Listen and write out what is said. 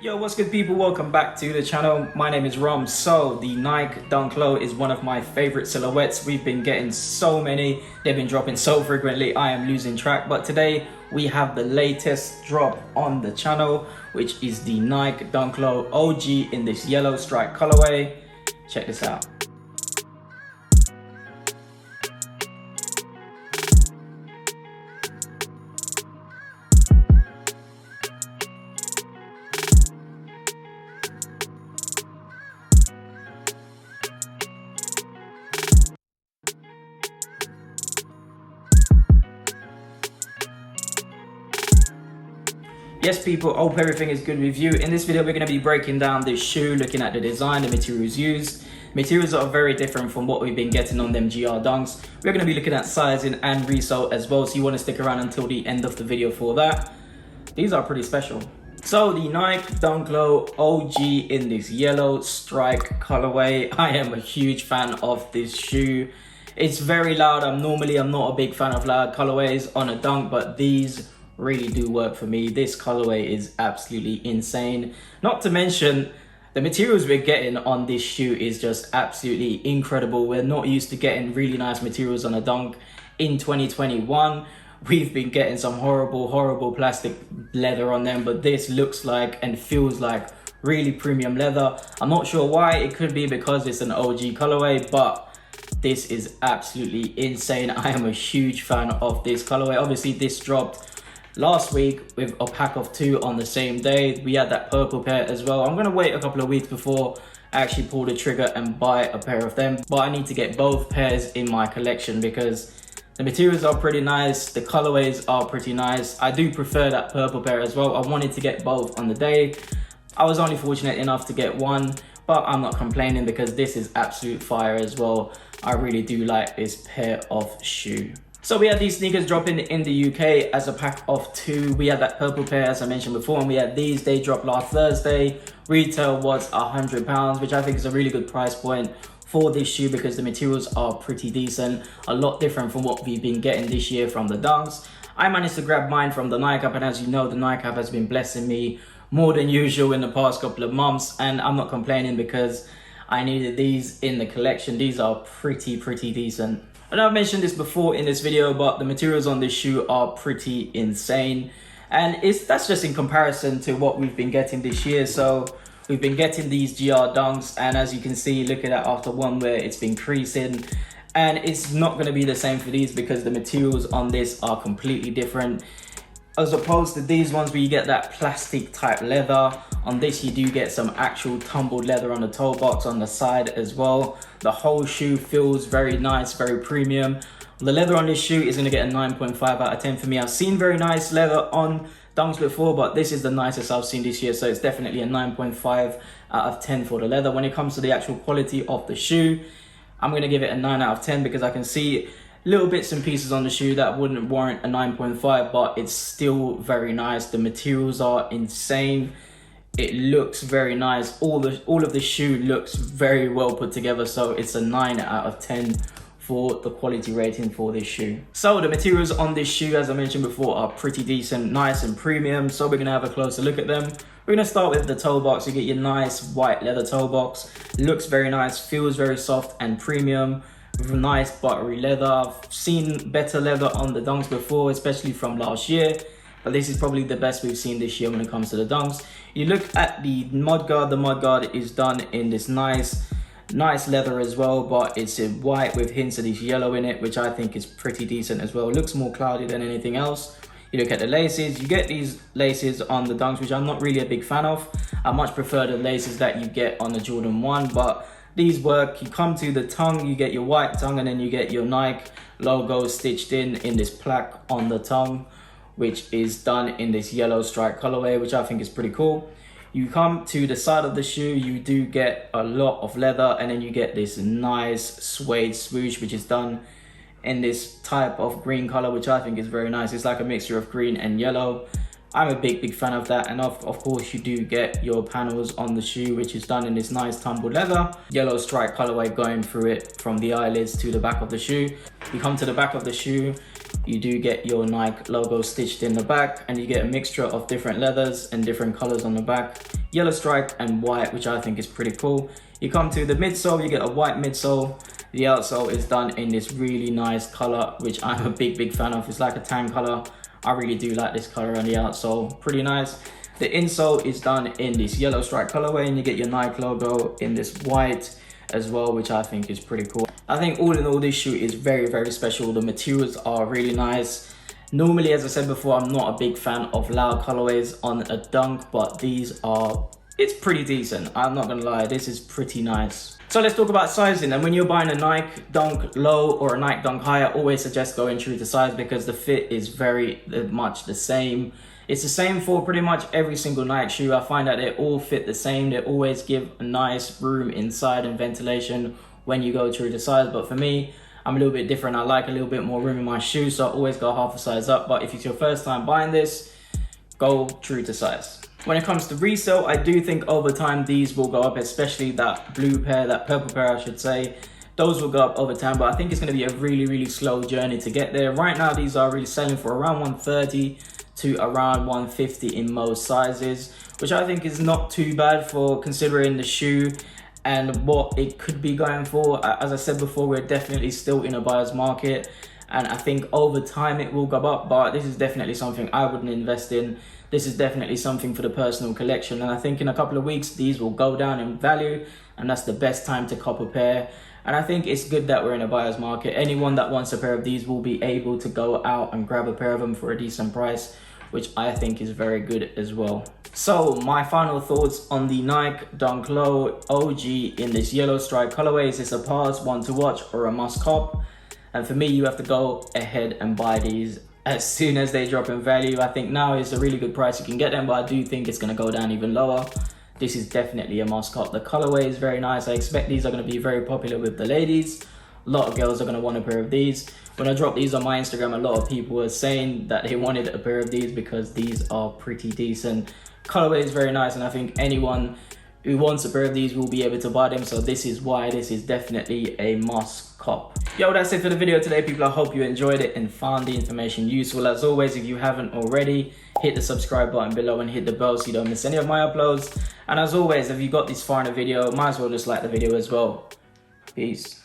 Yo, what's good people? Welcome back to the channel. My name is Rom. So the Nike Dunk Low is one of my favorite silhouettes. We've been getting so many. They've been dropping so frequently, I am losing track. But today we have the latest drop on the channel, which is the Nike Dunk Low OG in this yellow stripe colorway. Check this out. Yes people, hope everything is good with you. In this video we're going to be breaking down this shoe, looking at the design, the materials used. Materials are very different from what we've been getting on them GR Dunks. We're going to be looking at sizing and resale as well, so you want to stick around until the end of the video for that. These are pretty special. So the Nike Dunk Low OG in this yellow strike colorway. I am a huge fan of this shoe. It's very loud. I'm not a big fan of loud colorways on a dunk, but these really do work for me. This colorway is absolutely insane. Not to mention the materials we're getting on this shoe is just absolutely incredible. We're not used to getting really nice materials on a dunk in 2021. We've been getting some horrible plastic leather on them, but this looks like and feels like really premium leather. I'm not sure why. It could be because it's an OG colorway, but this is absolutely insane. I am a huge fan of this colorway. Obviously this dropped last week with a pack of 2 on the same day. We had that purple pair as well. I'm gonna wait a couple of weeks before I actually pull the trigger and buy a pair of them, but I need to get both pairs in my collection because the materials are pretty nice, the colorways are pretty nice. I do prefer that purple pair as well. I wanted to get both on the day. I was only fortunate enough to get one, but I'm not complaining because this is absolute fire as well. I really do like this pair of shoe. So we had these sneakers dropping in the UK as a pack of 2. We had that purple pair as I mentioned before, and we had these. They dropped last Thursday. Retail was £100, which I think is a really good price point for this shoe because the materials are pretty decent. A lot different from what we've been getting this year from the Dunks. I managed to grab mine from the Nike app, and as you know, the Nike app has been blessing me more than usual in the past couple of months, and I'm not complaining because I needed these in the collection. These are pretty decent. I know I've mentioned this before in this video, but the materials on this shoe are pretty insane. And that's just in comparison to what we've been getting this year. So we've been getting these GR Dunks, and as you can see, look at that after one wear, it's been creasing. And it's not going to be the same for these because the materials on this are completely different. As opposed to these ones where you get that plastic type leather. On this you do get some actual tumbled leather on the toe box on the side as well. The whole shoe feels very nice, very premium. The leather on this shoe is going to get a 9.5 out of 10 for me. I've seen very nice leather on Dunks before, but this is the nicest I've seen this year, so it's definitely a 9.5 out of 10 for the leather. When it comes to the actual quality of the shoe, I'm going to give it a 9 out of 10 because I can see little bits and pieces on the shoe that wouldn't warrant a 9.5, but it's still very nice. The materials are insane. It looks very nice. All of the shoe looks very well put together, so it's a 9 out of 10 for the quality rating for this shoe. So the materials on this shoe, as I mentioned before, are pretty decent, nice and premium. So we're gonna have a closer look at them. We're gonna start with the toe box. You get your nice white leather toe box. Looks very nice, feels very soft and premium with nice buttery leather. I've seen better leather on the Dunks before, especially from last year, but this is probably the best we've seen this year when it comes to the Dunks. You look at the mudguard. The mudguard is done in this nice leather as well, but it's in white with hints of this yellow in it, which I think is pretty decent as well. It looks more cloudy than anything else. You look at the laces. You get these laces on the Dunks, which I'm not really a big fan of. I much prefer the laces that you get on the Jordan 1, but these work. You come to the tongue, you get your white tongue, and then you get your Nike logo stitched in this plaque on the tongue, which is done in this yellow stripe colorway, which I think is pretty cool. You come to the side of the shoe, you do get a lot of leather, and then you get this nice suede swoosh, which is done in this type of green color, which I think is very nice. It's like a mixture of green and yellow. I'm a big fan of that. And of course you do get your panels on the shoe, which is done in this nice tumbled leather, yellow stripe colorway going through it from the eyelids to the back of the shoe. You come to the back of the shoe, you do get your Nike logo stitched in the back, and you get a mixture of different leathers and different colors on the back. yellow stripe and white, which I think is pretty cool. You come to the midsole, you get a white midsole. The outsole is done in this really nice color, which I'm a big fan of. It's like a tan color. I really do like this color on the outsole, pretty nice. The insole is done in this yellow stripe colorway, and you get your Nike logo in this white as well, which I think is pretty cool. I think all in all, this shoe is very special. The materials are really nice. Normally, as I said before, I'm not a big fan of loud colorways on a dunk, but these are, it's pretty decent. I'm not gonna lie, this is pretty nice. So let's talk about sizing. And when you're buying a Nike Dunk Low or a Nike Dunk High, I always suggest going true to size because the fit is very much the same. It's the same for pretty much every single Nike shoe. I find that they all fit the same. They always give a nice room inside and ventilation when you go true to size. But for me, I'm a little bit different. I like a little bit more room in my shoe, so I always go half a size up. But if it's your first time buying this, go true to size. When it comes to resale, I do think over time these will go up, especially that blue pair, that purple pair I should say. Those will go up over time, but I think it's going to be a really slow journey to get there. Right now, these are really selling for around 130 to around 150 in most sizes, which I think is not too bad for considering the shoe and what it could be going for. As I said before, we're definitely still in a buyer's market, and I think over time it will go up, but this is definitely something I wouldn't invest in. This is definitely something for the personal collection, and I think in a couple of weeks these will go down in value, and that's the best time to cop a pair. And I think it's good that we're in a buyer's market. Anyone that wants a pair of these will be able to go out and grab a pair of them for a decent price, which I think is very good as well. So my final thoughts on the Nike Dunk Low OG in this yellow stripe colorway. Is this a pass, one to watch, or a must cop? And for me, you have to go ahead and buy these as soon as they drop in value. I think now is a really good price you can get them, but I do think it's going to go down even lower. This is definitely a must cop. The colorway is very nice. I expect these are going to be very popular with the ladies. A lot of girls are going to want a pair of these. When I dropped these on my Instagram, a lot of people were saying that they wanted a pair of these because these are pretty decent. Colorway is very nice, and I think anyone who wants a pair of these will be able to buy them. So this is why this is definitely a must cop. Yo, that's it for the video today, people. I hope you enjoyed it and found the information useful. As always, if you haven't already, hit the subscribe button below and hit the bell so you don't miss any of my uploads. And as always, if you got this far in the video, might as well just like the video as well. Peace.